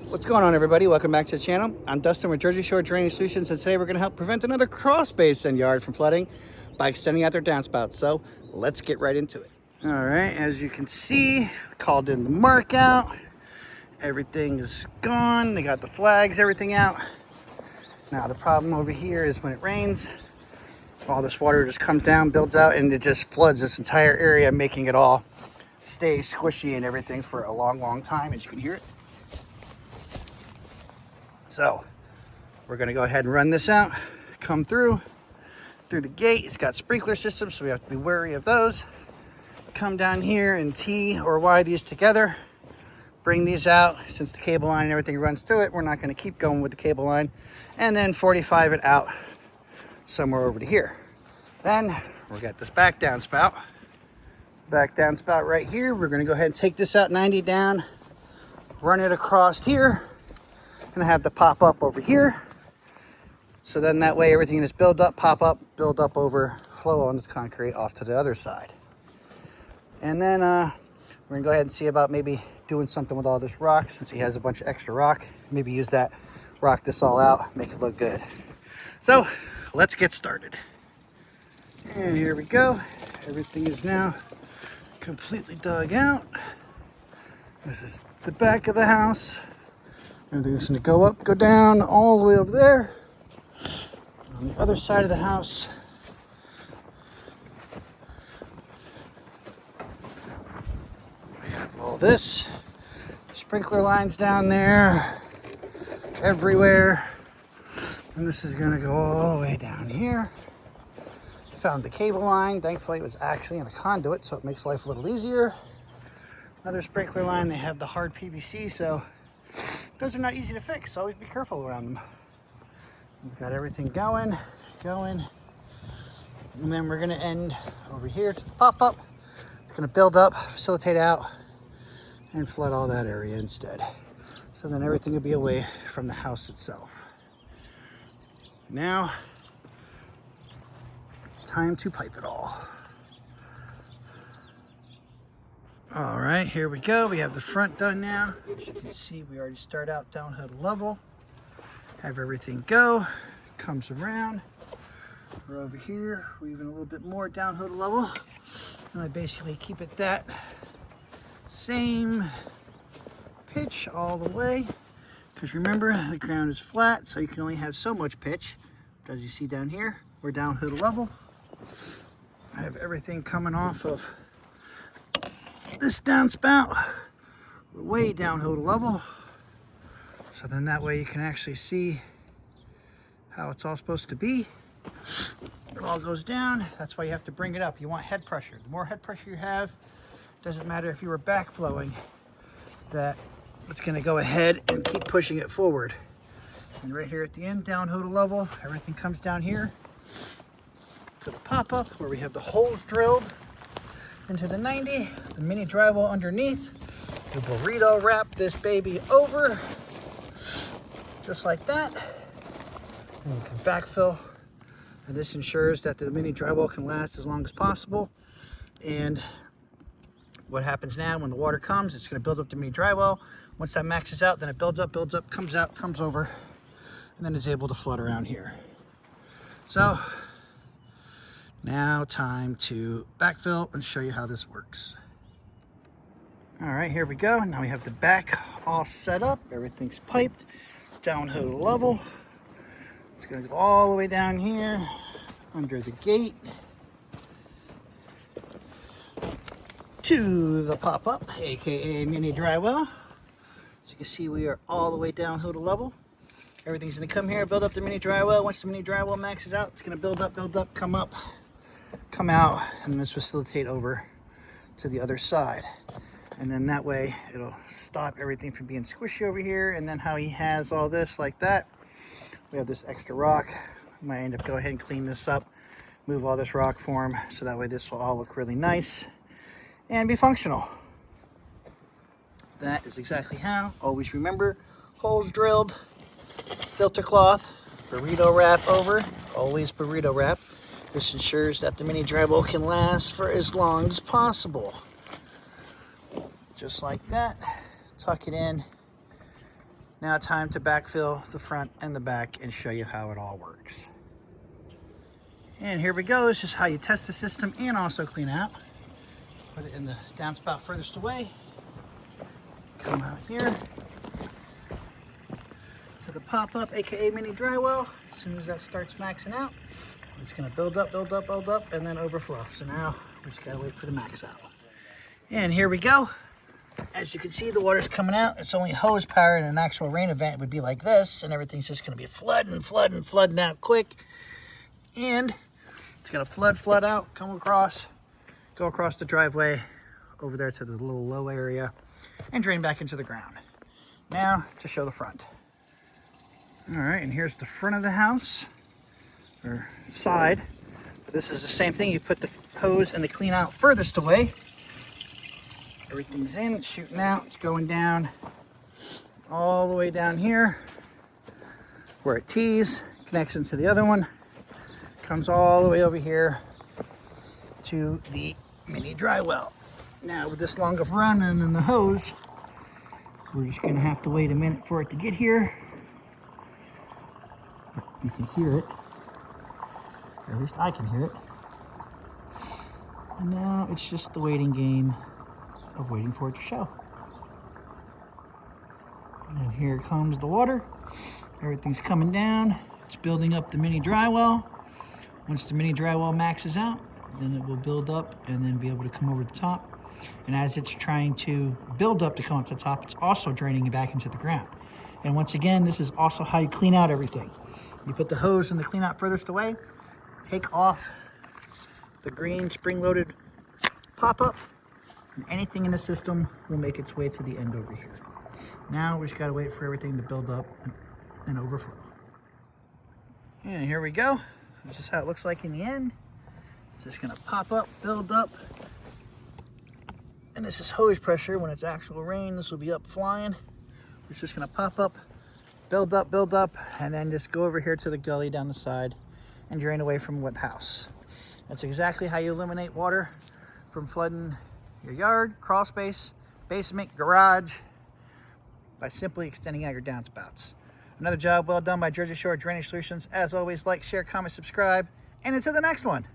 What's going on, everybody? Welcome back to the channel. I'm Dustin with Jersey Shore Drainage Solutions, and today we're going to help prevent another cross basin yard from flooding by extending out their downspout. So let's get right into it. All right, as you can see, called in the mark out. Everything is gone. They got the flags, everything out. Now the problem over here is when it rains, all this water just comes down, builds out, and it just floods this entire area, making it all stay squishy and everything for a long time, as you can hear it. So we're gonna go ahead and run this out, come through the gate. It's got sprinkler systems, so we have to be wary of those. Come down here and T or Y these together, bring these out. Since the cable line and everything runs to it, we're not gonna keep going with the cable line, and then 45 it out somewhere over to here. Then we got this back downspout right here. We're gonna go ahead and take this out 90 down, run it across here, and have the pop up over here. So then that way everything is build up, pop up, build up, overflow on this concrete off to the other side. And then we're gonna go ahead and see about maybe doing something with all this rock, since he has a bunch of extra rock. Maybe use that, rock this all out, make it look good. So let's get started. And here we go. Everything is now completely dug out. This is the back of the house. Everything's gonna go up, go down, all the way over there. On the other side of the house, we have all this. Sprinkler lines down there, everywhere. And this is gonna go all the way down here. Found the cable line. Thankfully, it was actually in a conduit, so it makes life a little easier. Another sprinkler line, they have the hard PVC, so those are not easy to fix. Always be careful around them. We've got everything going. And then we're gonna end over here to the pop-up. It's gonna build up, facilitate out, and flood all that area instead. So then everything will be away from the house itself. Now, time to pipe it all. All right, here we go. We have the front done now. As you can see, we already start out downhill level. Have everything go. Comes around. We're over here. We're even a little bit more downhill level. And I basically keep it that same pitch all the way. Because remember, the ground is flat, so you can only have so much pitch. But as you see down here, we're downhill level. I have everything coming off of this downspout. We're way downhill level. So then that way you can actually see how it's all supposed to be. It all goes down. That's why you have to bring it up. You want head pressure. The more head pressure you have, doesn't matter if you were backflowing, that it's gonna go ahead and keep pushing it forward. And right here at the end, downhill level, everything comes down here to the pop-up where we have the holes drilled into the 90, the mini drywall underneath. The burrito wrap this baby over, just like that. And you can backfill. And this ensures that the mini drywall can last as long as possible. And what happens now when the water comes, it's gonna build up the mini drywall. Once that maxes out, then it builds up, comes out, comes over, and then it's able to flood around here. So now time to backfill and show you how this works. All right, here we go. Now we have the back all set up. Everything's piped, downhill level. It's gonna go all the way down here, under the gate, to the pop-up, AKA mini drywall. As you can see, we are all the way downhill level. Everything's gonna come here, build up the mini drywall. Once the mini drywall maxes out, it's gonna build up, come up, come out, and then just facilitate over to the other side. And then that way it'll stop everything from being squishy over here. And then how he has all this like that, we have this extra rock. We might end up go ahead and clean this up, move all this rock for him, so that way this will all look really nice and be functional. That is exactly how. Always remember, holes drilled, filter cloth, burrito wrap over, always burrito wrap. This ensures that the mini drywall can last for as long as possible. Just like that. Tuck it in Now time to backfill the front and the back and show you how it all works. And here we go. This is how you test the system and also clean out. Put it in the downspout furthest away. Come out here to the pop-up, aka mini dry well. As soon as that starts maxing out, it's gonna build up, build up, build up, and then overflow. So now we just gotta wait for the max out. And here we go. As you can see, the water's coming out. It's only hose power. In an actual rain event would be like this, and everything's just gonna be flooding, flooding, flooding out quick. And it's gonna flood out, come across, go across the driveway over there to the little low area and drain back into the ground. Now to show the front. All right, and here's the front of the house, or side. This is the same thing. You put the hose and the clean out furthest away. Everything's in, it's shooting out, it's going down all the way down here where it tees, connects into the other one, comes all the way over here to the mini dry well. Now with this long of run and then the hose, we're just gonna have to wait a minute for it to get here. You can hear it, or at least I can hear it. And now it's just the waiting game of waiting for it to show. And here comes the water. Everything's coming down. It's building up the mini dry well. Once the mini dry well maxes out, then it will build up and then be able to come over the top. And as it's trying to build up to come up to the top, it's also draining it back into the ground. And once again, this is also how you clean out everything. You put the hose and the clean out furthest away, take off the green spring-loaded pop-up, and anything in the system will make its way to the end over here. Now we just gotta wait for everything to build up and overflow. And here we go. This is how it looks like in the end. It's just gonna pop up, build up. And this is hose pressure. When it's actual rain, this will be up flying. It's just gonna pop up, build up, and then just go over here to the gully down the side and drain away from the house. That's exactly how you eliminate water from flooding your yard, crawl space, basement, garage, by simply extending out your downspouts. Another job well done by Jersey Shore Drainage Solutions. As always, like, share, comment, subscribe, and until the next one.